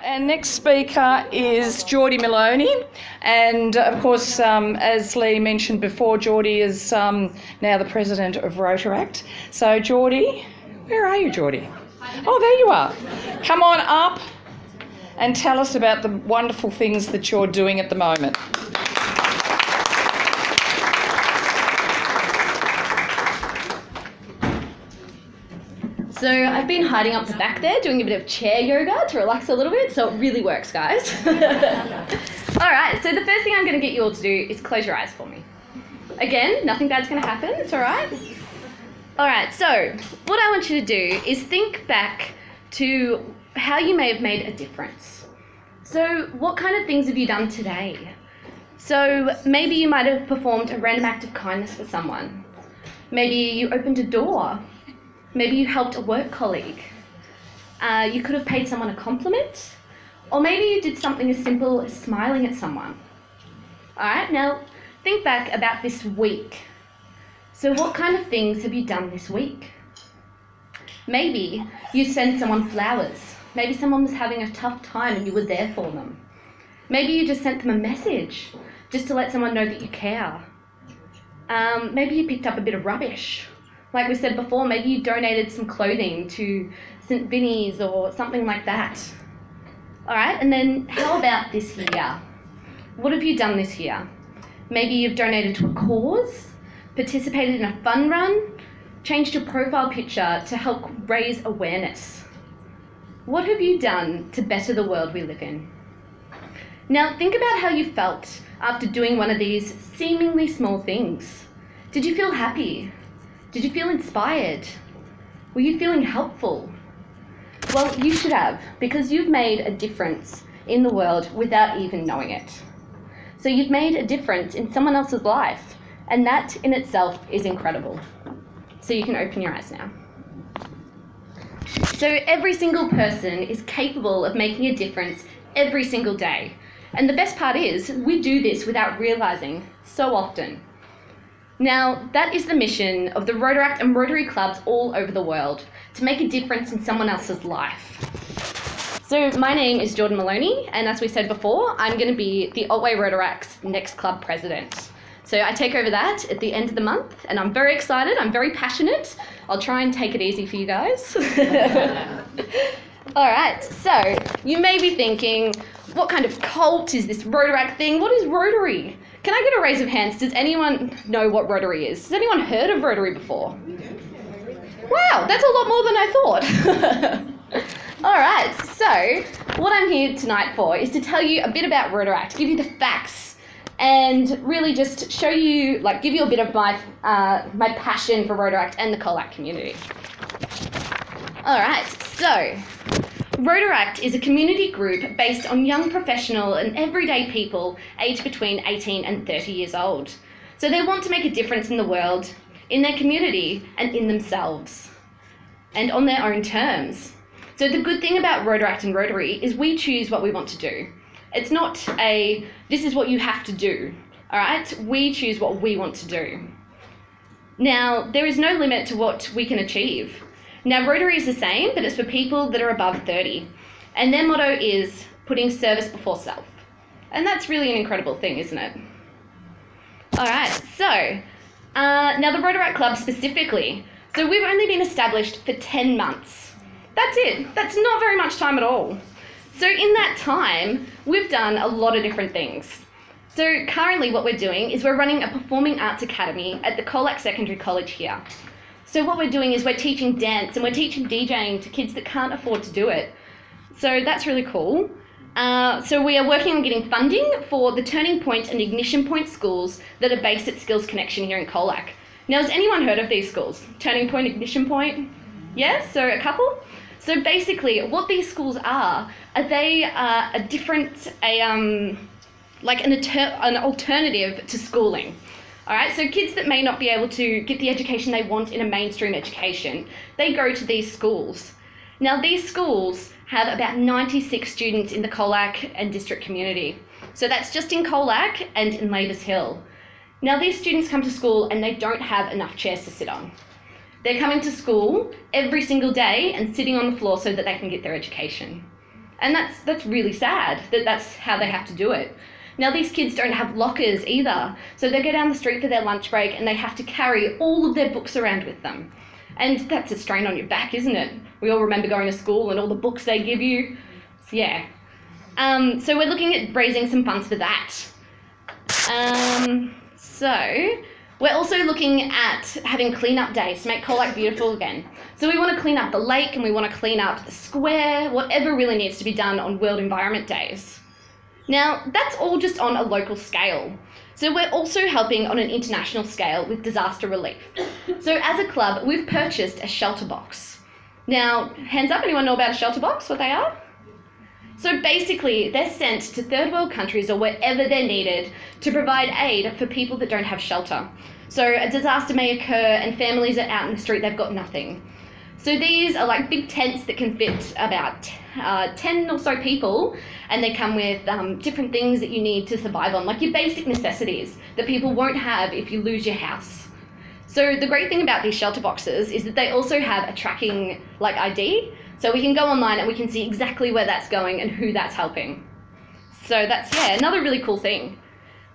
Our next speaker is Jordie Moloney, and of course, as Lee mentioned before, Jordie is now the president of Rotaract. So Jordie, where are you, Jordie? Oh, there you are. Come on up and tell us about the wonderful things that you're doing at the moment. So I've been hiding up the back there doing a bit of chair yoga to relax a little bit, so it really works, guys. Alright, so the first thing I'm going to get you all to do is close your eyes for me. Again, nothing bad's going to happen, it's alright. Alright, so what I want you to do is think back to how you may have made a difference. So what kind of things have you done today? So maybe you might have performed a random act of kindness for someone. Maybe you opened a door. Maybe you helped a work colleague. You could have paid someone a compliment. Or maybe you did something as simple as smiling at someone. Alright, now think back about this week. So what kind of things have you done this week? Maybe you sent someone flowers. Maybe someone was having a tough time and you were there for them. Maybe you just sent them a message just to let someone know that you care. Maybe you picked up a bit of rubbish. Like we said before, maybe you donated some clothing to St. Vinny's or something like that. Alright, and then how about this year? What have you done this year? Maybe you've donated to a cause, participated in a fun run, changed your profile picture to help raise awareness. What have you done to better the world we live in? Now think about how you felt after doing one of these seemingly small things. Did you feel happy? Did you feel inspired? Were you feeling helpful? Well, you should have, because you've made a difference in the world without even knowing it. So you've made a difference in someone else's life, and that in itself is incredible. So you can open your eyes now. So every single person is capable of making a difference every single day. And the best part is, we do this without realising so often. Now, that is the mission of the Rotaract and Rotary clubs all over the world, to make a difference in someone else's life. So my name is Jordie Moloney, and as we said before, I'm going to be the Otway Rotaract's next club president. So I take over that at the end of the month, and I'm very excited, I'm very passionate. I'll try and take it easy for you guys. Alright, so you may be thinking, what kind of cult is this Rotaract thing? What is Rotary? Can I get a raise of hands? Does anyone know what Rotary is? Has anyone heard of Rotary before? Wow, that's a lot more than I thought. Alright, so what I'm here tonight for is to tell you a bit about Rotaract, give you the facts, and really just show you, like, give you a bit of my passion for Rotaract and the Colac community. Alright, so Rotaract is a community group based on young professional and everyday people aged between 18 and 30 years old. So they want to make a difference in the world, in their community, and in themselves, and on their own terms. So the good thing about Rotaract and Rotary is we choose what we want to do. It's not a, this is what you have to do, all right? We choose what we want to do. Now, there is no limit to what we can achieve. Now, Rotary is the same, but it's for people that are above 30. And their motto is putting service before self. And that's really an incredible thing, isn't it? All right, so now the Rotaract Club specifically. So we've only been established for 10 months. That's it. That's not very much time at all. So in that time, we've done a lot of different things. So currently what we're doing is we're running a performing arts academy at the Colac Secondary College here. So what we're doing is we're teaching dance and we're teaching DJing to kids that can't afford to do it. So that's really cool. So we are working on getting funding for the Turning Point and Ignition Point schools that are based at Skills Connection here in Colac. Now, has anyone heard of these schools? Turning Point, Ignition Point? Yes, so a couple? So basically what these schools are they a different, like an alternative to schooling. Alright, so kids that may not be able to get the education they want in a mainstream education, they go to these schools. Now these schools have about 96 students in the Colac and district community. So that's just in Colac and in Labours Hill. Now these students come to school and they don't have enough chairs to sit on. They're coming to school every single day and sitting on the floor so that they can get their education. And that's really sad that that's how they have to do it. Now, these kids don't have lockers either, so they go down the street for their lunch break and they have to carry all of their books around with them. And that's a strain on your back, isn't it? We all remember going to school and all the books they give you. So, yeah. So we're looking at raising some funds for that. So we're also looking at having clean-up days to make Colac beautiful again. So we want to clean up the lake and we want to clean up the square, whatever really needs to be done on World Environment Days. Now, that's all just on a local scale. So we're also helping on an international scale with disaster relief. So as a club, we've purchased a shelter box. Now, hands up, anyone know about a shelter box, what they are? So basically, they're sent to third world countries or wherever they're needed to provide aid for people that don't have shelter. So a disaster may occur and families are out in the street, they've got nothing. So these are like big tents that can fit about 10 or so people, and they come with different things that you need to survive on, like your basic necessities that people won't have if you lose your house. So the great thing about these shelter boxes is that they also have a tracking like ID, so we can go online and we can see exactly where that's going and who that's helping. So that's, yeah, another really cool thing.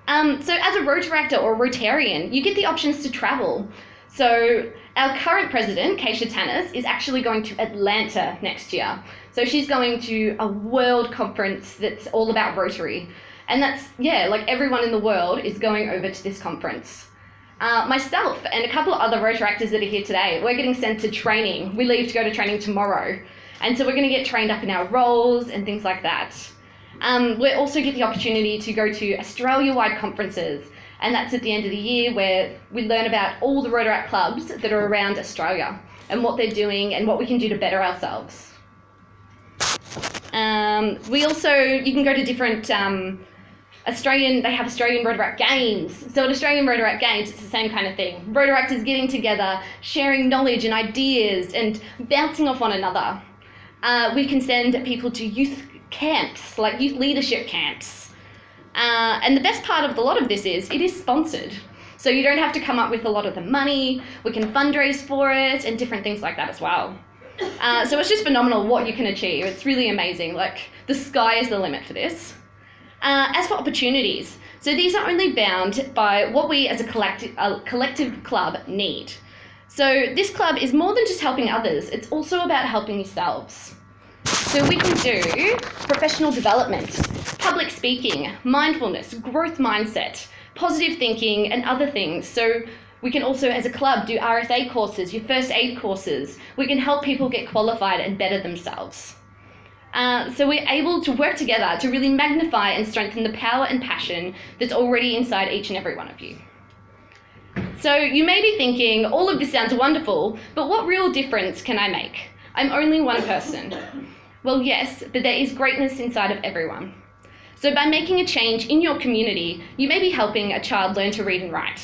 So as a Rotaractor or Rotarian, you get the options to travel. So our current president, Keisha Tannis, is actually going to Atlanta next year. So she's going to a world conference that's all about Rotary. And that's, yeah, like everyone in the world is going over to this conference. Myself and a couple of other Rotaractors that are here today, we're getting sent to training. We leave to go to training tomorrow. And so we're going to get trained up in our roles and things like that. We also get the opportunity to go to Australia-wide conferences. And that's at the end of the year where we learn about all the Rotaract clubs that are around Australia and what they're doing and what we can do to better ourselves. We also, you can go to different they have Australian Rotaract Games. So at Australian Rotaract Games, it's the same kind of thing. Rotaractors getting together, sharing knowledge and ideas and bouncing off one another. We can send people to youth camps, like youth leadership camps. And the best part of a lot of this is it is sponsored. So you don't have to come up with a lot of the money. We can fundraise for it and different things like that as well. So it's just phenomenal what you can achieve. It's really amazing. Like, the sky is the limit for this. As for opportunities, so these are only bound by what we as a collective club need. So this club is more than just helping others. It's also about helping yourselves. So we can do professional development, public speaking, mindfulness, growth mindset, positive thinking, and other things. So we can also, as a club, do RSA courses, your first aid courses. We can help people get qualified and better themselves. So we're able to work together to really magnify and strengthen the power and passion that's already inside each and every one of you. So you may be thinking, all of this sounds wonderful, but what real difference can I make? I'm only one person. Well, yes, but there is greatness inside of everyone. So by making a change in your community, you may be helping a child learn to read and write.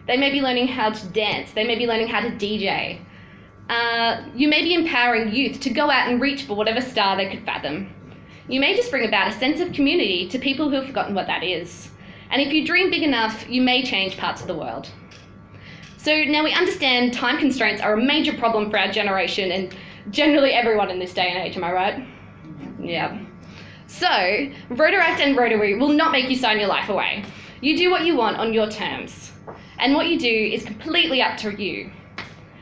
They may be learning how to dance. They may be learning how to DJ. You may be empowering youth to go out and reach for whatever star they could fathom. You may just bring about a sense of community to people who have forgotten what that is. And if you dream big enough, you may change parts of the world. So now we understand time constraints are a major problem for our generation and generally everyone in this day and age, am I right? Yeah. So, Rotaract and Rotary will not make you sign your life away. You do what you want on your terms. And what you do is completely up to you.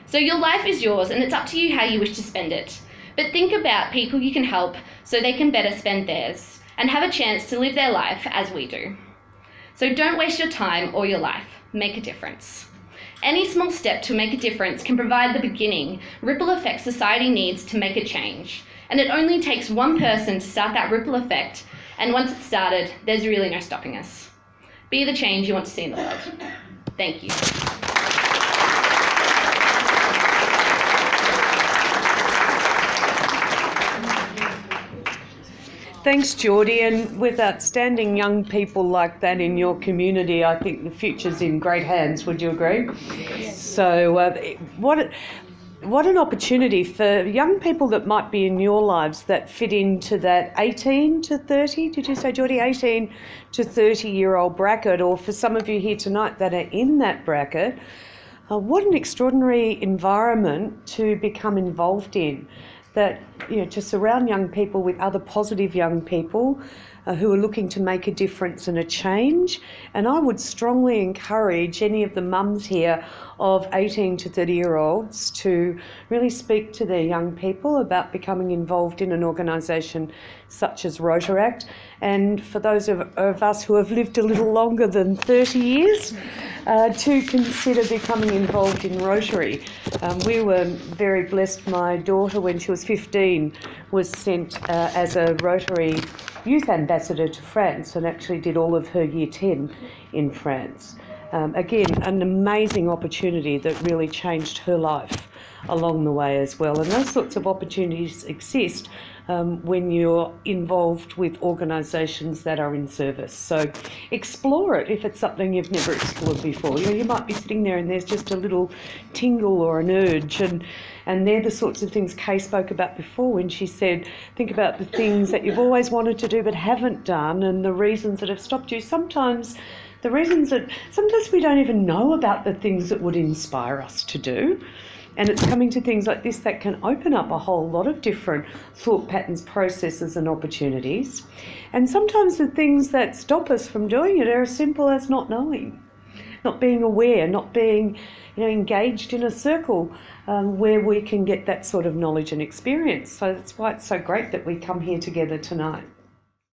So your life is yours and it's up to you how you wish to spend it. But think about people you can help so they can better spend theirs and have a chance to live their life as we do. So don't waste your time or your life. Make a difference. Any small step to make a difference can provide the beginning, ripple effect society needs to make a change. And it only takes one person to start that ripple effect, and once it's started, there's really no stopping us. Be the change you want to see in the world. Thank you. Thanks, Jordie, and with outstanding young people like that in your community, I think the future's in great hands. Would you agree? Yes. So what an opportunity for young people that might be in your lives that fit into that 18 to 30, did you say, Jordie, 18 to 30-year-old bracket, or for some of you here tonight that are in that bracket. What an extraordinary environment to become involved in. That to surround young people with other positive young people who are looking to make a difference and a change. And I would strongly encourage any of the mums here of 18 to 30-year-olds to really speak to their young people about becoming involved in an organisation such as Rotaract. And for those of us who have lived a little longer than 30 years, to consider becoming involved in Rotary. We were very blessed. My daughter, when she was 15, was sent as a Rotary youth ambassador to France and actually did all of her year 10 in France. Again, an amazing opportunity that really changed her life along the way as well. And those sorts of opportunities exist when you're involved with organisations that are in service. So explore it if it's something you've never explored before. You might be sitting there and there's just a little tingle or an urge, and they're the sorts of things Kay spoke about before when she said, think about the things that you've always wanted to do but haven't done and the reasons that have stopped you. Sometimes we don't even know about the things that would inspire us to do. And it's coming to things like this that can open up a whole lot of different thought patterns, processes and opportunities. And sometimes the things that stop us from doing it are as simple as not knowing, not being aware, not being engaged in a circle where we can get that sort of knowledge and experience. So that's why it's so great that we come here together tonight.